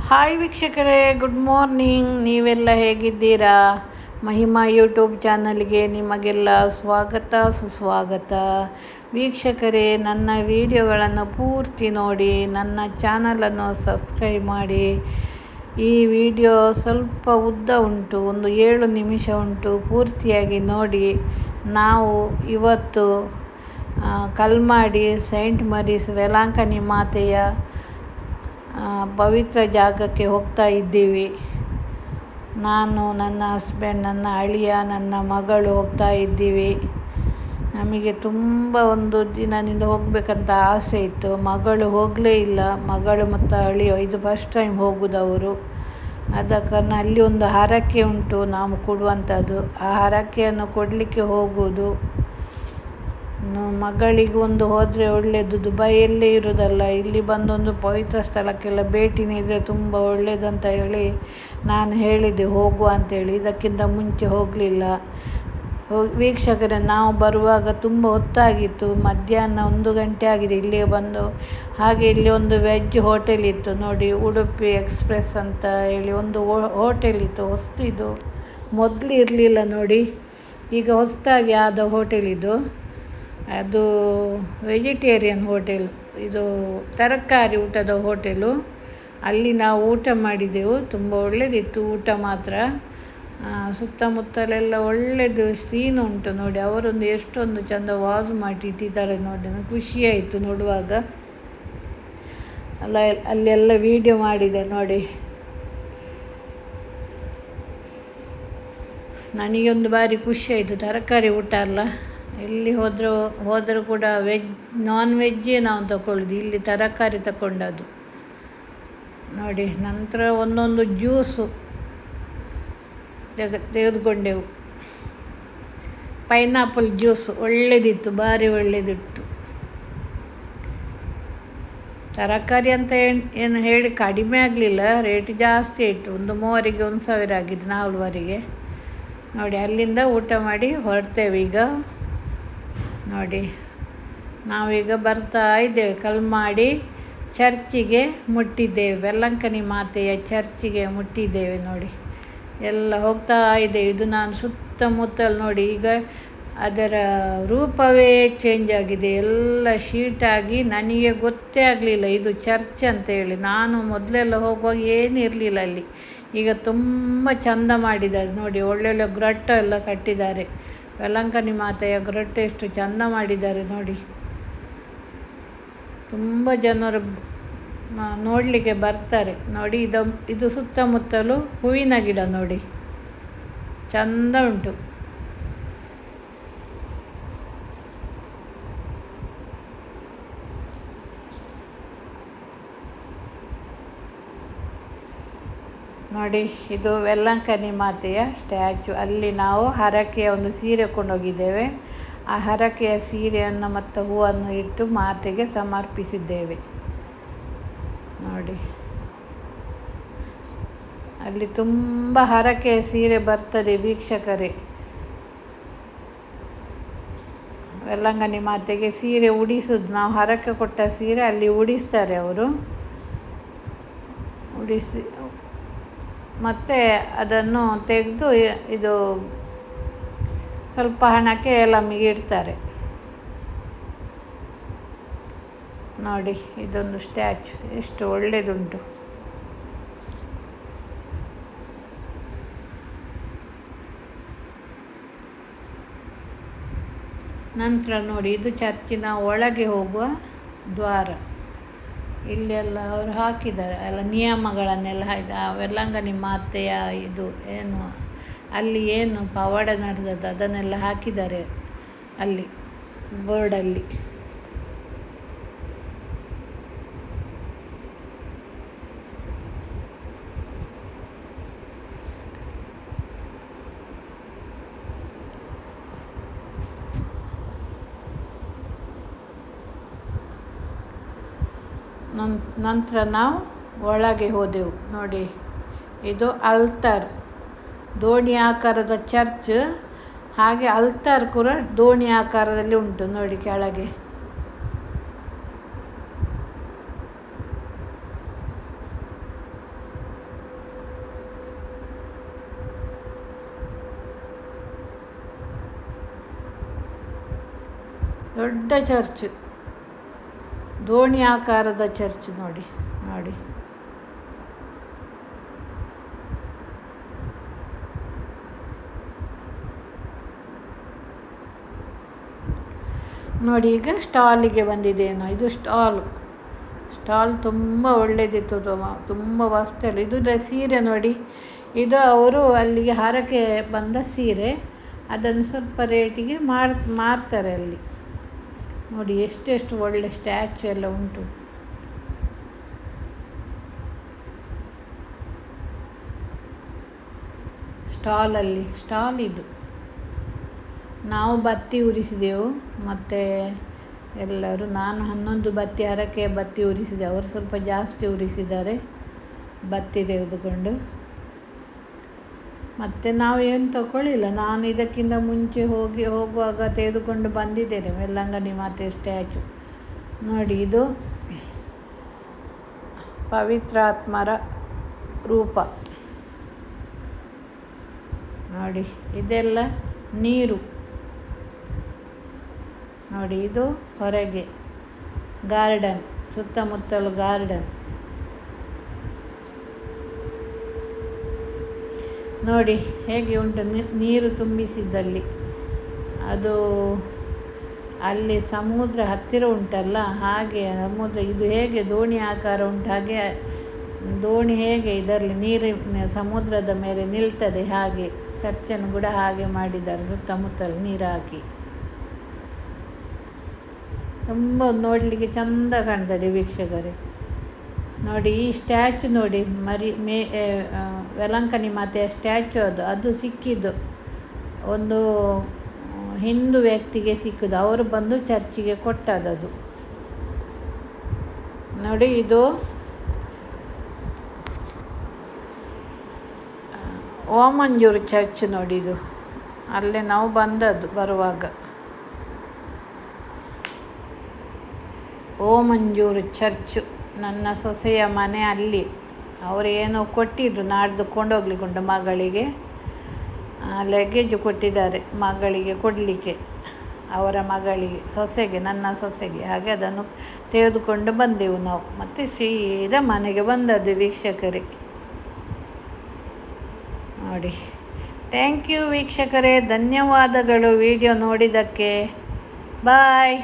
Hi ವೀಕ್ಷಕರೇ, good morning. ನೀವೆಲ್ಲ ಹೇಗಿದ್ದೀರಾ? ಮಹಿಮಾ ಯೂಟ್ಯೂಬ್ ಚಾನಲ್ಗೆ ನಿಮಗೆಲ್ಲ ಸ್ವಾಗತ ಸುಸ್ವಾಗತ. ವೀಕ್ಷಕರೇ, ನನ್ನ ವಿಡಿಯೋಗಳನ್ನು ಪೂರ್ತಿ ನೋಡಿ, ನನ್ನ ಚಾನಲನ್ನು ಸಬ್ಸ್ಕ್ರೈಬ್ ಮಾಡಿ. ಈ ವಿಡಿಯೋ ಸ್ವಲ್ಪ ಉದ್ದ ಉಂಟು, ಒಂದು 7 ನಿಮಿಷ ಉಂಟು, ಪೂರ್ತಿಯಾಗಿ ನೋಡಿ. ನಾವು ಇವತ್ತು ಕಲ್ಮಾಡಿ ಸೈಂಟ್ ಮರೀಸ್ ವೇಲಾಂಕಣಿ ಮಾತೆಯ ಪವಿತ್ರ ಜಾಗಕ್ಕೆ ಹೋಗ್ತಾ ಇದ್ದೀವಿ. ನಾನು, ನನ್ನ ಹಸ್ಬೆಂಡ್, ನನ್ನ ಅಳಿಯ, ನನ್ನ ಮಗಳು ಹೋಗ್ತಾ ಇದ್ದೀವಿ. ನಮಗೆ ತುಂಬ ಒಂದು ದಿನದಿಂದ ಹೋಗಬೇಕಂತ ಆಸೆ ಇತ್ತು. ಮಗಳು ಹೋಗಲೇ ಇಲ್ಲ. ಮಗಳು ಮತ್ತು ಅಳಿಯ ಇದು ಫಸ್ಟ್ ಟೈಮ್ ಹೋಗೋದವರು. ಆದ ಕಾರಣ ಅಲ್ಲಿ ಒಂದು ಹರಕೆ ಉಂಟು ನಾವು ಕೊಡುವಂಥದ್ದು. ಆ ಹರಕೆಯನ್ನು ಕೊಡಲಿಕ್ಕೆ ಹೋಗುವುದು. ಮಗಳಿಗೂ ಒಂದು ಹೋದರೆ ಒಳ್ಳೆಯದು. ದುಬೈಯಲ್ಲೇ ಇರೋದಲ್ಲ, ಇಲ್ಲಿ ಬಂದೊಂದು ಪವಿತ್ರ ಸ್ಥಳಕ್ಕೆಲ್ಲ ಭೇಟಿ ನೀಡಿದರೆ ತುಂಬ ಒಳ್ಳೆಯದಂತ ಹೇಳಿ ನಾನು ಹೇಳಿದೆ ಹೋಗುವ ಅಂತೇಳಿ. ಇದಕ್ಕಿಂತ ಮುಂಚೆ ಹೋಗಲಿಲ್ಲ. ವೀಕ್ಷಕರೇ, ನಾವು ಬರುವಾಗ ತುಂಬ ಹೊತ್ತಾಗಿತ್ತು. ಮಧ್ಯಾಹ್ನ 1 ಗಂಟೆ ಆಗಿದೆ ಇಲ್ಲಿಗೆ ಬಂದು. ಹಾಗೆ ಇಲ್ಲಿ ಒಂದು ವೆಜ್ ಹೋಟೆಲ್ ಇತ್ತು ನೋಡಿ, ಉಡುಪಿ ಎಕ್ಸ್ಪ್ರೆಸ್ ಅಂತ ಹೇಳಿ ಒಂದು ಹೋಟೆಲ್ ಇತ್ತು. ಹೊಸ್ತಿದು, ಮೊದಲು ಇರಲಿಲ್ಲ ನೋಡಿ, ಈಗ ಹೊಸದಾಗಿ ಆದ ಹೋಟೆಲ್ ಇದು. ಅದು ವೆಜಿಟೇರಿಯನ್ ಹೋಟೆಲ್, ಇದು ತರಕಾರಿ ಊಟದ ಹೋಟೆಲು. ಅಲ್ಲಿ ನಾವು ಊಟ ಮಾಡಿದೆವು. ತುಂಬ ಒಳ್ಳೆಯದಿತ್ತು ಊಟ ಮಾತ್ರ. ಸುತ್ತಮುತ್ತಲೆಲ್ಲ ಒಳ್ಳೆಯದು ಸೀನ್ ಉಂಟು ನೋಡಿ. ಅವರೊಂದು ಎಷ್ಟೊಂದು ಚೆಂದ ವಾಸ್ ಮಾಡಿಟ್ಟಿದ್ದಾರೆ ನೋಡಿ. ನನಗೆ ಖುಷಿಯಾಯಿತು ನೋಡುವಾಗ. ಅಲ್ಲೆಲ್ಲ ವೀಡಿಯೋ ಮಾಡಿದೆ ನೋಡಿ. ನನಗೊಂದು ಬಾರಿ ಖುಷಿಯಾಯಿತು. ತರಕಾರಿ ಊಟ ಅಲ್ಲ, ಎಲ್ಲಿ ಹೋದರೂ ಕೂಡ ನಾನ್ ವೆಜ್ಜೇ ನಾವು ತಗೊಳ್ಳೋದು. ಇಲ್ಲಿ ತರಕಾರಿ ತಗೊಂಡದ್ದು ನೋಡಿ. ನಂತರ ಒಂದೊಂದು ಜ್ಯೂಸು ತೆಗೆದುಕೊಂಡೆವು. ಪೈನಾಪಲ್ ಜ್ಯೂಸ್ ಒಳ್ಳೆಯದಿತ್ತು, ಭಾರಿ ಒಳ್ಳೆಯದಿತ್ತು. ತರಕಾರಿ ಅಂತ ಏನು ಹೇಳಿ ಕಡಿಮೆ ಆಗಲಿಲ್ಲ, ರೇಟ್ ಜಾಸ್ತಿ ಆಯಿತು. ಒಂದು 3 1,000 ಆಗಿದೆ, 4ವರೆಗೆ ನೋಡಿ. ಅಲ್ಲಿಂದ ಊಟ ಮಾಡಿ ಹೊರಡ್ತೇವೆ ಈಗ ನೋಡಿ. ನಾವೀಗ ಬರ್ತಾ ಇದ್ದೇವೆ. ಕಲ್ಮಾಡಿ ಚರ್ಚಿಗೆ ಮುಟ್ಟಿದ್ದೇವೆ, ವೇಲಾಂಕಣಿ ಮಾತೆಯ ಚರ್ಚಿಗೆ ಮುಟ್ಟಿದ್ದೇವೆ ನೋಡಿ. ಎಲ್ಲ ಹೋಗ್ತಾ ಇದ್ದೇವೆ. ಇದು ನಾನು ಸುತ್ತಮುತ್ತಲು ನೋಡಿ, ಈಗ ಅದರ ರೂಪವೇ ಚೇಂಜ್ ಆಗಿದೆ, ಎಲ್ಲ ಶೀಟಾಗಿ. ನನಗೆ ಗೊತ್ತೇ ಆಗಲಿಲ್ಲ ಇದು ಚರ್ಚ್ ಅಂತೇಳಿ. ನಾನು ಮೊದಲೆಲ್ಲ ಹೋಗುವಾಗ ಏನಿರಲಿಲ್ಲ ಅಲ್ಲಿ. ಈಗ ತುಂಬ ಚೆಂದ ಮಾಡಿದ್ದಾರೆ ನೋಡಿ. ಒಳ್ಳೊಳ್ಳೆ ಗ್ರಟ್ ಎಲ್ಲ ಕಟ್ಟಿದ್ದಾರೆ. ವೇಲಾಂಕಣಿ ಮಾತೆಯ ಗ್ರಟ್ ಎಷ್ಟು ಚೆಂದ ಮಾಡಿದ್ದಾರೆ ನೋಡಿ. ತುಂಬ ಜನರು ನೋಡಲಿಕ್ಕೆ ಬರ್ತಾರೆ ನೋಡಿ. ಇದು ಸುತ್ತಮುತ್ತಲು ಹೂವಿನ ಗಿಡ ನೋಡಿ, ಚೆಂದ ಉಂಟು. ನೋಡಿ, ಇದು ವೇಲಾಂಕಣಿ ಮಾತೆಯ ಸ್ಟ್ಯಾಚು. ಅಲ್ಲಿ ನಾವು ಹರಕೆಯ ಒಂದು ಸೀರೆ ಕೊಂಡೋಗಿದ್ದೇವೆ. ಆ ಹರಕೆಯ ಸೀರೆಯನ್ನು ಮತ್ತು ಹೂವನ್ನು ಇಟ್ಟು ಮಾತೆಗೆ ಸಮರ್ಪಿಸಿದ್ದೇವೆ ನೋಡಿ. ಅಲ್ಲಿ ತುಂಬ ಹರಕೆಯ ಸೀರೆ ಬರ್ತದೆ ವೀಕ್ಷಕರೇ. ವೇಲಾಂಕಣಿ ಮಾತೆಗೆ ಸೀರೆ ಉಡಿಸೋದು, ನಾವು ಹರಕೆ ಕೊಟ್ಟ ಸೀರೆ ಅಲ್ಲಿ ಉಡಿಸ್ತಾರೆ ಅವರು. ಉಡಿಸಿ ಮತ್ತು ಅದನ್ನು ತೆಗೆದು ಇದು ಸ್ವಲ್ಪ ಹಣಕ್ಕೆ ನಮಗೆ ಇಡ್ತಾರೆ ನೋಡಿ. ಇದೊಂದು ಸ್ಟ್ಯಾಚು ಎಷ್ಟು ಒಳ್ಳೆಯದುಂಟು. ನಂತರ ನೋಡಿ, ಇದು ಚರ್ಚಿನ ಒಳಗೆ ಹೋಗುವ ದ್ವಾರ. ಇಲ್ಲೆಲ್ಲ ಅವರು ಹಾಕಿದ್ದಾರೆ ಎಲ್ಲ ನಿಯಮಗಳನ್ನೆಲ್ಲ ಆ ವೇಲಾಂಕಣಿ ಮಾತೆಯ ಇದು ಏನು ಅಲ್ಲಿ ಏನು ಪವಾಡ ನಡೆದದ್ದು ಅದನ್ನೆಲ್ಲ ಹಾಕಿದ್ದಾರೆ ಅಲ್ಲಿ ಬೋರ್ಡಲ್ಲಿ. ನಂತರ ನಾವು ಒಳಗೆ ಹೋದೆವು ನೋಡಿ. ಇದು ಅಲ್ತಾರ್, ದೋಣಿ ಆಕಾರದ ಚರ್ಚ್. ಹಾಗೆ ಅಲ್ತಾರ್ ಕೂಡ ದೋಣಿ ಆಕಾರದಲ್ಲಿ ಉಂಟು ನೋಡಿ ಕೆಳಗೆ. ದೊಡ್ಡ ಚರ್ಚ್, ದೋಣಿ ಆಕಾರದ ಚರ್ಚ್ ನೋಡಿ ನೋಡಿ. ನೋಡಿ ಈಗ ಸ್ಟಾಲಿಗೆ ಬಂದಿದ್ದೇನೋ. ಇದು ಸ್ಟಾಲ್ ತುಂಬ ಒಳ್ಳೆಯದಿತ್ತು, ತುಂಬ ವಸ್ತು. ಇದು ಸೀರೆ ನೋಡಿ, ಇದು ಅವರು ಅಲ್ಲಿಗೆ ಹಾರಕ್ಕೆ ಬಂದ ಸೀರೆ, ಅದನ್ನು ಸ್ವಲ್ಪ ರೇಟಿಗೆ ಮಾರ್ತಾರೆ ಅಲ್ಲಿ. ನೋಡಿ ಎಷ್ಟೆಷ್ಟು ಒಳ್ಳೆ ಸ್ಟ್ಯಾಚು ಎಲ್ಲ ಉಂಟು. ಸ್ಟಾಲ್ ಇದು. ನಾವು ಬತ್ತಿ ಉರಿಸಿದೆವು, ಮತ್ತು ಎಲ್ಲರೂ, ನಾನು 11 ಬತ್ತಿ ಹರಕೆ ಬತ್ತಿ ಉರಿಸಿದೆ. ಅವರು ಸ್ವಲ್ಪ ಜಾಸ್ತಿ ಉರಿಸಿದ್ದಾರೆ ಬತ್ತಿ ತೆಗೆದುಕೊಂಡು. ಮತ್ತು ನಾವು ಏನು ತಗೊಳ್ಳಿಲ್ಲ. ನಾನು ಇದಕ್ಕಿಂತ ಮುಂಚೆ ಹೋಗುವಾಗ ತೆಗೆದುಕೊಂಡು ಬಂದಿದ್ದೇನೆ ವೆಲ್ಲಂಗನಿ ಮಾತೆ ಸ್ಟ್ಯಾಚು. ನೋಡಿ ಇದು ಪವಿತ್ರಾತ್ಮರ ರೂಪ. ನೋಡಿ ಇದೆಲ್ಲ ನೀರು. ನೋಡಿ ಇದು ಹೊರಗೆ ಗಾರ್ಡನ್, ಸುತ್ತಮುತ್ತಲು ಗಾರ್ಡನ್. ನೋಡಿ ಹೇಗೆ ಉಂಟು, ನೀರು ತುಂಬಿಸಿದ್ದಲ್ಲಿ. ಅದು ಅಲ್ಲಿ ಸಮುದ್ರ ಹತ್ತಿರ ಉಂಟಲ್ಲ, ಹಾಗೆ ಸಮುದ್ರ ಇದು ಹೇಗೆ ದೋಣಿ ಆಕಾರ ಉಂಟು, ಹಾಗೆ ದೋಣಿ ಹೇಗೆ ಇದರಲ್ಲಿ ನೀರಿನ ಸಮುದ್ರದ ಮೇಲೆ ನಿಲ್ತದೆ, ಹಾಗೆ ಚರ್ಚನ್ನು ಕೂಡ ಹಾಗೆ ಮಾಡಿದ್ದಾರೆ, ಸುತ್ತಮುತ್ತಲು ನೀರು ಹಾಕಿ. ತುಂಬ ನೋಡಲಿಕ್ಕೆ ಚೆಂದ ಕಾಣ್ತದೆ ವೀಕ್ಷಕರೇ. ನೋಡಿ ಈ ಸ್ಟ್ಯಾಚು ನೋಡಿ, ವೆಲಂಕನಿ ಮಾತೆಯ ಸ್ಟ್ಯಾಚು. ಅದು ಸಿಕ್ಕಿದ್ದು ಒಂದು ಹಿಂದೂ ವ್ಯಕ್ತಿಗೆ ಸಿಕ್ಕಿದ್ದು, ಅವರು ಬಂದು ಚರ್ಚಿಗೆ ಕೊಟ್ಟದ್ದು. ನೋಡಿ ಇದು ಓಮಂಜೂರು ಚರ್ಚ್ ನೋಡಿ, ಇದು ಅಲ್ಲೇ ನಾವು ಬಂದದ್ದು ಬರುವಾಗ. ಓಮಂಜೂರು ಚರ್ಚು, ನನ್ನ ಸೊಸೆಯ ಮನೆ ಅಲ್ಲಿ. ಅವರು ಏನೋ ಕೊಟ್ಟಿದ್ರು ನಾಡ್ದು ಕೊಂಡೋಗ್ಲಿಕ್ಕೆ ಉಂಟು ಮಗಳಿಗೆ, ಲಗೇಜು ಕೊಟ್ಟಿದ್ದಾರೆ ಮಗಳಿಗೆ ಕೊಡಲಿಕ್ಕೆ, ಅವರ ಮಗಳಿಗೆ, ಸೊಸೆಗೆ, ನನ್ನ ಸೊಸೆಗೆ. ಹಾಗೆ ಅದನ್ನು ತೆಗೆದುಕೊಂಡು ಬಂದೆವು ನಾವು, ಮತ್ತು ಸೀದಾ ಮನೆಗೆ ಬಂದದ್ದು ವೀಕ್ಷಕರೇ. ನೋಡಿ, ಥ್ಯಾಂಕ್ ಯು ವೀಕ್ಷಕರೇ, ಧನ್ಯವಾದಗಳು ವಿಡಿಯೋ ನೋಡಿದ್ದಕ್ಕೆ. ಬಾಯ್.